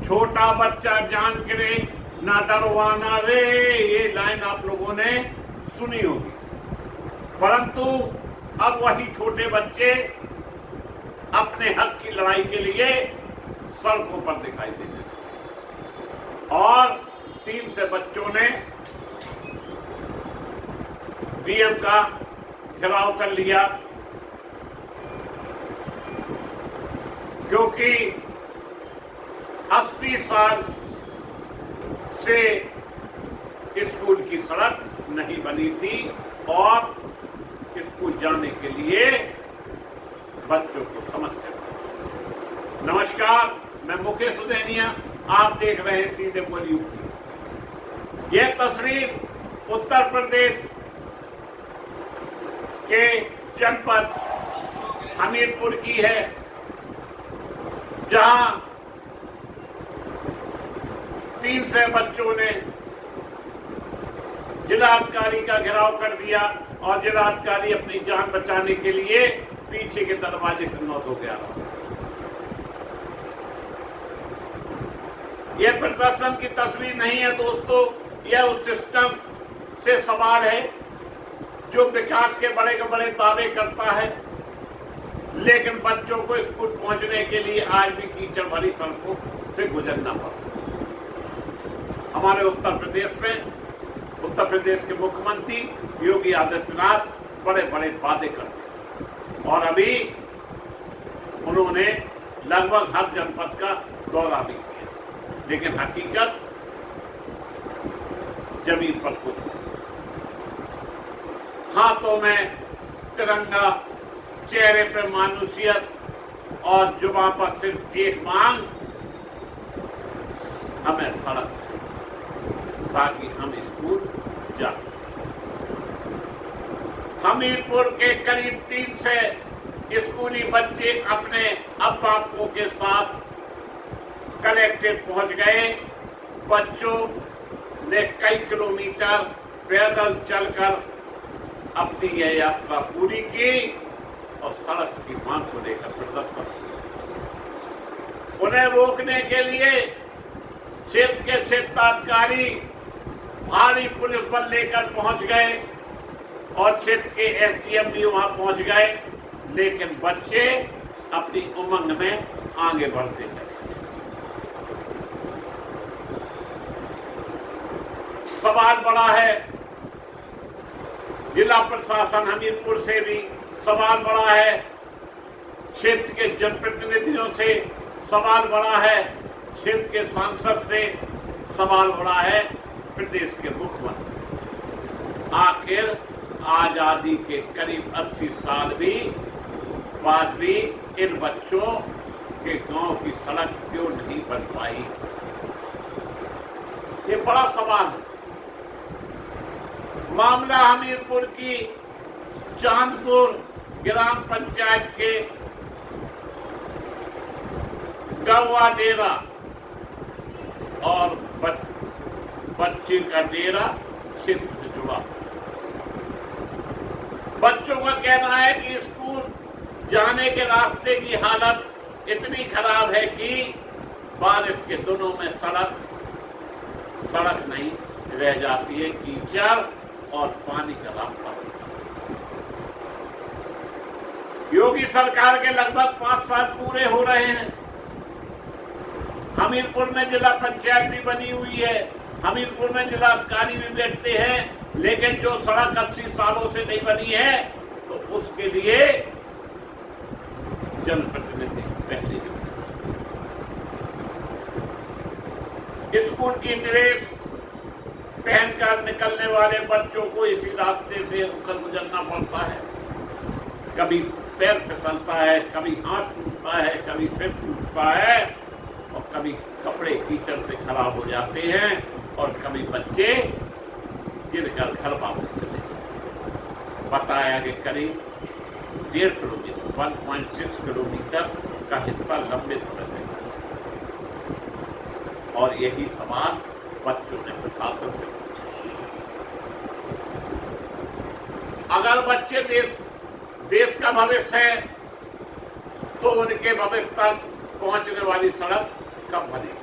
छोटा बच्चा जान करे ना डरवाना रे, ये लाइन आप लोगों ने सुनी होगी। परंतु अब वही छोटे बच्चे अपने हक की लड़ाई के लिए सड़कों पर दिखाई देने लगे और 3 से बच्चों ने डीएम का घेराव कर लिया, क्योंकि 80 साल से स्कूल की सड़क नहीं बनी थी और स्कूल जाने के लिए बच्चों को समस्या थी। नमस्कार, मैं मुकेश उदैनिया, आप देख रहे हैं सीधे बोल यूपी। यह तस्वीर उत्तर प्रदेश के जनपद हमीरपुर की है, जहां 3 से बच्चों ने जिलाधिकारी का घेराव कर दिया और जिलाधिकारी अपनी जान बचाने के लिए पीछे के दरवाजे से 9 गया। यह प्रदर्शन की तस्वीर नहीं है दोस्तों, यह उस सिस्टम से सवाल है जो विकास के बड़े बड़े दावे करता है, लेकिन बच्चों को स्कूल पहुंचने के लिए आज भी कीचड़ भरी सड़कों से गुजरना पड़ता है। हमारे उत्तर प्रदेश के मुख्यमंत्री योगी आदित्यनाथ बड़े बड़े वादे करते हैं और अभी उन्होंने लगभग हर जनपद का दौरा भी किया, लेकिन हकीकत जमीन पर कुछ नहीं। हाथों में तिरंगा, चेहरे पे मानुसियत और जुबान पर सिर्फ एक मांग, हमें सड़क चाहिए ताकि हम स्कूल जा सकें। हमीरपुर के करीब 3 से स्कूली बच्चे अपने अभिभावकों के साथ कलेक्ट्रेट पहुंच गए। बच्चों ने कई किलोमीटर पैदल चलकर अपनी यह यात्रा पूरी की और सड़क की मांग को लेकर प्रदर्शन किया। उन्हें रोकने के लिए क्षेत्र के क्षेत्राधिकारी भारी पुलिस बल लेकर पहुंच गए और क्षेत्र के एसडीएम भी वहां पहुंच गए, लेकिन बच्चे अपनी उमंग में आगे बढ़ते चले। सवाल बड़ा है, जिला प्रशासन हमीरपुर से भी सवाल बड़ा है, क्षेत्र के जनप्रतिनिधियों से सवाल बड़ा है, क्षेत्र के सांसद से सवाल बड़ा है, प्रदेश के मुख्यमंत्री से। आखिर आजादी के करीब 80 साल बाद भी इन बच्चों के गांव की सड़क क्यों नहीं बन पाई? ये बड़ा सवाल है। मामला हमीरपुर की चांदपुर ग्राम पंचायत के गवा डेरा और बच्चे का डेरा क्षेत्र से जुड़ा। बच्चों का कहना है कि स्कूल जाने के रास्ते की हालत इतनी खराब है कि बारिश के दिनों में सड़क नहीं रह जाती है, कीचड़ और पानी का रास्ता होता है। योगी सरकार के लगभग 5 साल पूरे हो रहे हैं। हमीरपुर में जिला पंचायत भी बनी हुई है, हमीरपुर में जिलाधिकारी भी बैठते हैं, लेकिन जो सड़क 80 सालों से नहीं बनी है तो उसके लिए जनप्रतिनिधि पहले स्कूल की ड्रेस पहनकर निकलने वाले बच्चों को इसी रास्ते से होकर गुजरना पड़ता है। कभी पैर फिसलता है, कभी हाथ टूटता है, कभी सिर टूटता है और कभी कपड़े कीचड़ से खराब हो जाते हैं और कभी बच्चे गिरकर घर वापस चले जाते। बताया कि करीब 1.5 किलोमीटर 1.6 किलोमीटर का हिस्सा लंबे समय से और यही सवाल बच्चों ने प्रशासन से पूछा। अगर बच्चे देश का भविष्य है तो उनके भविष्य तक पहुंचने वाली सड़क कब बनेगी?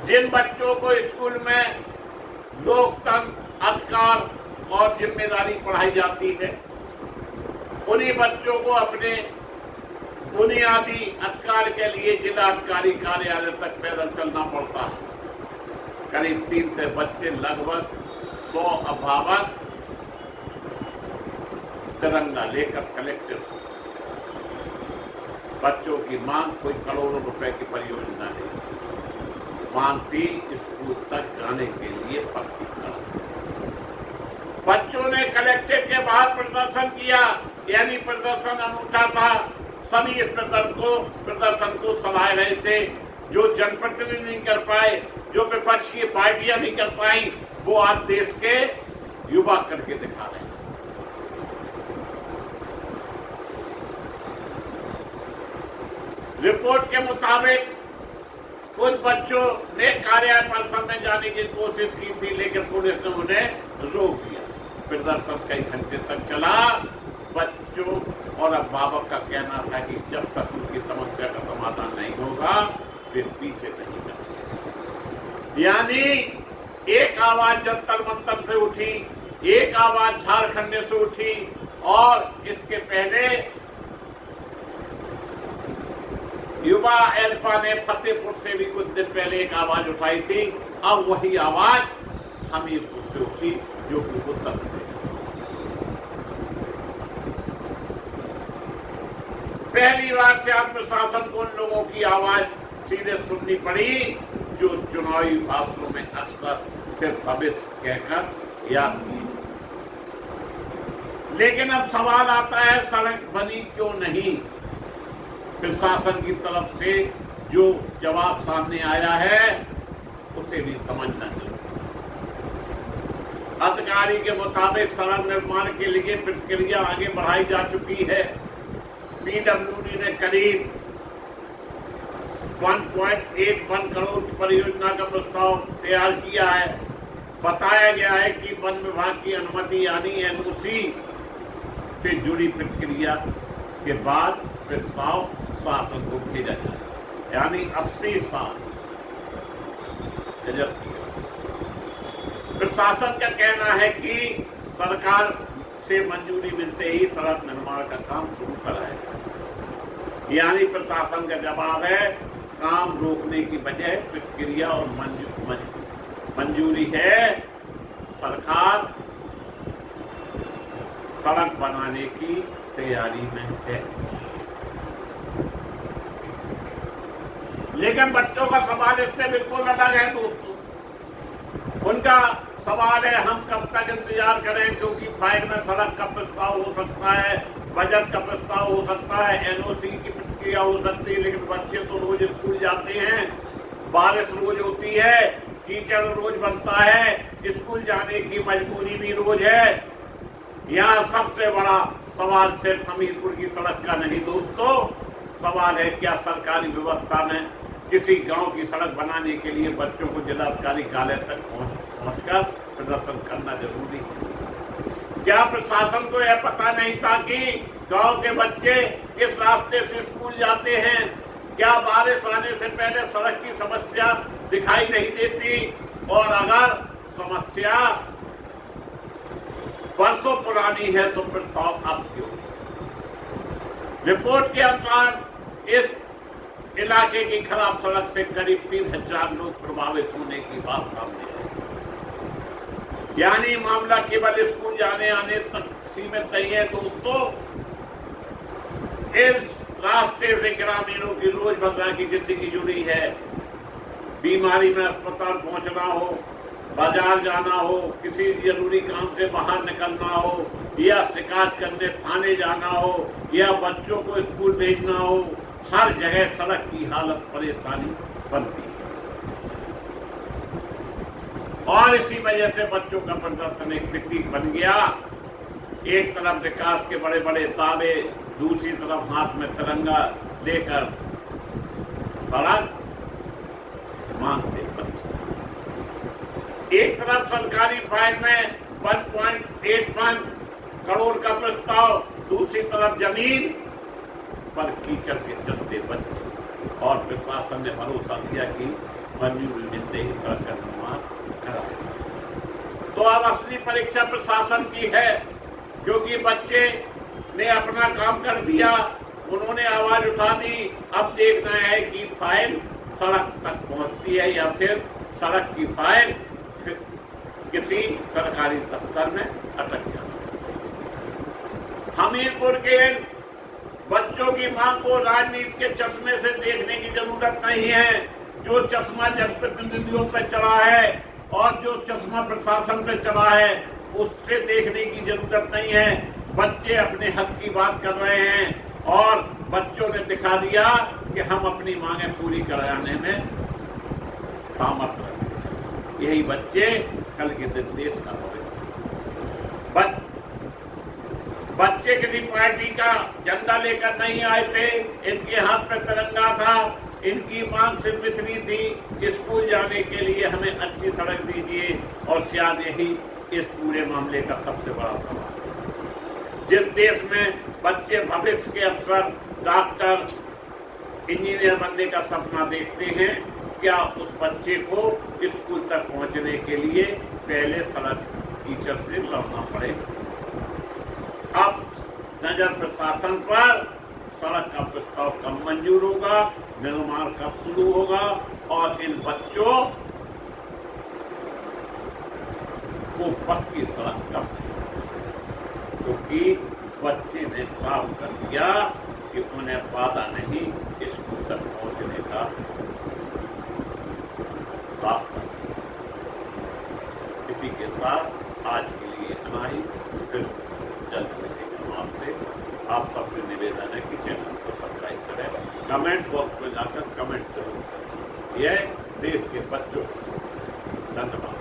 जिन बच्चों को स्कूल में लोकतंत्र, अधिकार और जिम्मेदारी पढ़ाई जाती है, उन्हीं बच्चों को अपने बुनियादी अधिकार के लिए जिला अधिकारी कार्यालय तक पैदल चलना पड़ता है। करीब 300 बच्चे, लगभग 100 अभिभावक तिरंगा लेकर कलेक्टर। बच्चों की मांग कोई करोड़ों रुपए की परियोजना नहीं, मांग थी स्कूल तक जाने के लिए पक्की सड़क। बच्चों ने कलेक्ट्रेट के बाहर प्रदर्शन किया, यानी प्रदर्शन अनूठा था। सभी इस प्रदर्शन को सराह रहे थे। जो जनप्रतिनिधि नहीं कर पाए, जो विपक्ष की पार्टियां नहीं कर पाई, वो आज देश के युवा करके दिखा रहे हैं। रिपोर्ट के मुताबिक कुछ बच्चों ने कार्यालय परिसर में जाने की कोशिश की थी, लेकिन पुलिस ने उन्हें रोक दिया। प्रदर्शन कई घंटे तक चला। बच्चों और अभिभावक का कहना था कि जब तक उनकी समस्या का समाधान नहीं होगा, वे पीछे नहीं जाएंगे। यानी एक आवाज जंतर मंतर से उठी, एक आवाज झारखंड से उठी, और इसके पहले युवा एल्फा ने फतेहपुर से भी कुछ दिन पहले एक आवाज उठाई थी। अब वही आवाज हमीरपुर से उठी, जो कि उत्तर प्रदेश। पहली बार से आज प्रशासन को उन लोगों की आवाज सीधे सुननी पड़ी, जो चुनावी भाषणों में अक्सर सिर्फ भविष्य कहकर याद की। लेकिन अब सवाल आता है, सड़क बनी क्यों नहीं? प्रशासन की तरफ से जो जवाब सामने आया है, उसे भी समझना चाहिए। अधिकारी के मुताबिक सड़क निर्माण के लिए प्रक्रिया आगे बढ़ाई जा चुकी है। पीडब्ल्यूडी ने करीब 1.81 करोड़ की परियोजना का प्रस्ताव तैयार किया है। बताया गया है कि वन विभाग की अनुमति यानी एनओसी से जुड़ी प्रक्रिया के बाद प्रस्ताव शासन को भेजा जाए, यानी 80 साल। प्रशासन का कहना है कि सरकार से मंजूरी मिलते ही सड़क निर्माण का काम शुरू कराएगा। यानी प्रशासन का जवाब है, काम रोकने की बजाय प्रक्रिया और मंजूरी है। सरकार सड़क बनाने की तैयारी में है। लेकिन बच्चों का सवाल इससे बिल्कुल अलग है दोस्तों। उनका सवाल है, हम कब तक इंतजार करें, क्योंकि फाइल में सड़क का प्रस्ताव हो सकता है, बजट का प्रस्ताव हो सकता है, एनओसी की प्रक्रिया हो सकती है, लेकिन बच्चे तो रोज स्कूल जाते हैं, बारिश रोज होती है, कीचड़ रोज बनता है, स्कूल जाने की मजबूरी भी रोज है। यहाँ सबसे बड़ा सवाल सिर्फ हमीरपुर की सड़क का नहीं दोस्तों, सवाल है क्या सरकारी व्यवस्था में किसी गांव की सड़क बनाने के लिए बच्चों को जिलाधिकारी कार्यालय तक पहुंचकर प्रदर्शन करना जरूरी है? क्या प्रशासन को यह पता नहीं था कि गांव के बच्चे किस रास्ते से स्कूल जाते हैं? क्या बारिश आने से पहले सड़क की समस्या दिखाई नहीं देती? और अगर समस्या वर्षों पुरानी है तो प्रस्ताव अब क्यों? रिपोर्ट के अनुसार इस इलाके की खराब सड़क से करीब 3000 लोग प्रभावित होने की बात सामने है। यानी मामला केवल स्कूल जाने आने तक सीमित नहीं है दोस्तों। इस रास्ते से ग्रामीणों की रोजमर्रा की जिंदगी जुड़ी है। बीमारी में अस्पताल पहुंचना हो, बाजार जाना हो, किसी जरूरी काम से बाहर निकलना हो, या शिकायत करने थाने जाना हो, या बच्चों को स्कूल भेजना हो, हर जगह सड़क की हालत परेशानी बनती है। और इसी वजह से बच्चों का प्रदर्शन एक प्रतीक बन गया। एक तरफ विकास के बड़े बड़े दावे, दूसरी तरफ हाथ में तिरंगा लेकर सड़क मांगते बच्चे। एक तरफ सरकारी फाइल में 1.81 करोड़ का प्रस्ताव, दूसरी तरफ जमीन पर कीचड़ के चलते बच्चे। और प्रशासन ने भरोसा दिया कि मंजूरी मिलते ही सड़क का निर्माण कराएगा। तो अब असली परीक्षा प्रशासन की है, क्योंकि बच्चे ने अपना काम कर दिया, उन्होंने आवाज उठा दी। अब देखना है कि फाइल सड़क तक पहुंचती है या फिर सड़क की फाइल फिर किसी सरकारी दफ्तर में अटक जाती है। हमीरपुर के बच्चों की मांग को राजनीति के चश्मे से देखने की जरूरत नहीं है। जो चश्मा जनप्रतिनिधियों पर चढ़ा है और जो चश्मा प्रशासन पर चढ़ा है, उससे देखने की जरूरत नहीं है। बच्चे अपने हक की बात कर रहे हैं और बच्चों ने दिखा दिया कि हम अपनी मांगें पूरी कराने में सामर्थ्य रखते हैं। यही बच्चे कल के दिन देश का भविष्य। बच्चे किसी पार्टी का झंडा लेकर नहीं आए थे, इनके हाथ में तिरंगा था। इनकी मांग सिर्फ इतनी थी, स्कूल जाने के लिए हमें अच्छी सड़क दीजिए। और शायद यही इस पूरे मामले का सबसे बड़ा सवाल है। जिस देश में बच्चे भविष्य के अफसर, डॉक्टर, इंजीनियर बनने का सपना देखते हैं, क्या उस बच्चे को स्कूल तक पहुंचने के लिए पहले सड़क टीचर से लड़ना पड़ेगा? अब नजर प्रशासन पर, सड़क का प्रस्ताव कब मंजूर होगा, निर्माण कब शुरू होगा और इन बच्चों को पक्की सड़क कब मिलेगी? क्योंकि बच्चे ने साफ कर दिया कि उन्हें वादा नहीं, स्कूल तक पहुंचने का रास्ता। इसी के साथ आज के लिए इतना ही। फिर जल्द मिलेंगे आपसे। आप सबसे निवेदन है कि चैनल को सब्सक्राइब करें, कमेंट बॉक्स में जाकर कमेंट जरूर करें। यह देश के बच्चों की धन्यवाद।